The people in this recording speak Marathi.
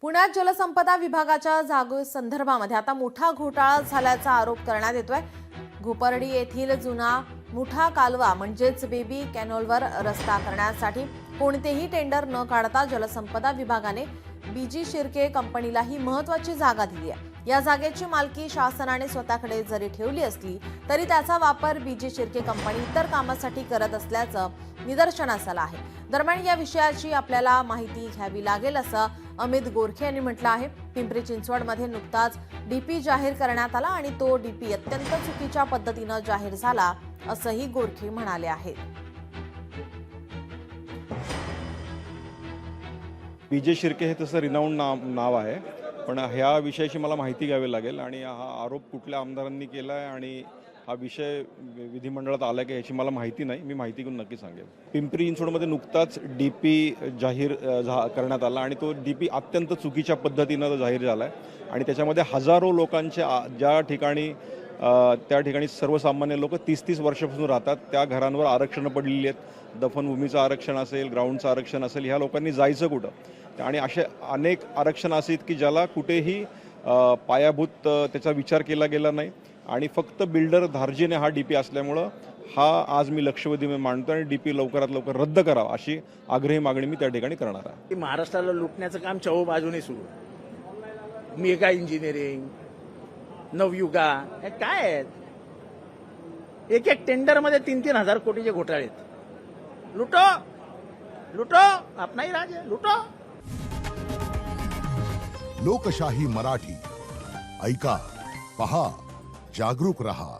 पुण्यात जलसंपदा विभागाच्या जागेसंदर्भामध्ये आता मोठा घोटाळा झाल्याचा आरोप करण्यात येतोय। घोपर्डी येथील जुना मुठा कालवा म्हणजेच बेबी कॅनॉलवर रस्ता करण्यासाठी कोणतेही टेंडर न काढता जलसंपदा विभागाने बीजी शिर्के कंपनीला ही महत्त्वाची जागा दिली आहे। या जागेची मालकी शासनाने स्वतःकडे जरी ठेवली असली तरी त्याचा वापर बीजी शिर्के कंपनी इतर कामासाठी करत असल्याचं निदर्शनास आलं आहे। दरम्यान या विषयाची आपल्याला माहिती घ्यावी लागेल असं अमित गोरखे यांनी म्हटलं आहे। पिंपरी चिंचवडमध्ये नुकताच डीपी जाहीर करण्यात आला आणि तो डीपी अत्यंत चुकीच्या पद्धतीने जाहीर झाला असंही गोरखे म्हणाले आहेत। बीजे शिर्के हे तसं रिनाऊंड नाव आहे, पण ह्या विषयाची मला माहिती घ्यावी लागेल आणि हा आरोप कुठल्या आमदारांनी केला आहे आणि हा विषय विधिमंडळात आला की याची मला माहिती नाही। मी माहिती घेऊन नक्की सांगेन। पिंपरी चिंचवडमध्ये नुकताच डीपी जाहीर करण्यात आला आणि तो डीपी अत्यंत चुकीच्या पद्धतीनं जाहीर झाला आहे आणि त्याच्यामध्ये हजारो लोकांचे ज्या ठिकाणी त्या ठिकाणी सर्वसामान्य लोक 30-30 वर्षापासून राहतात त्या घरांवर आरक्षणं पडलेली आहेत। दफनभूमीचं आरक्षण असेल, ग्राउंडचं आरक्षण असेल, ह्या लोकांनी जायचं कुठं? आणि असे अनेक आरक्षण आहेत की ज्याला कुठेही पायाभूत त्याचा विचार केला गेला नाही आणि फक्त बिल्डर धार्जिने हा डीपी असल्यामुळं हा आज मी लक्षवेधी मांडतो आणि डीपी लवकरात लवकर रद्द करावा अशी आग्रही मागणी मी त्या ठिकाणी करणार आहे। महाराष्ट्राला लुटण्याचं काम चहू बाजूने सुरू आहे। मेगा इंजिनिअरिंग, नवयुगा, हे काय आहेत? एक एक टेंडर मध्ये 3-3 हजार कोटीचे घोटाळे आहेत। लुटो लुटो, आपणाही राज आहे, लुटो। लोकशाही मराठी ऐका, पहा, जागरूक रहा।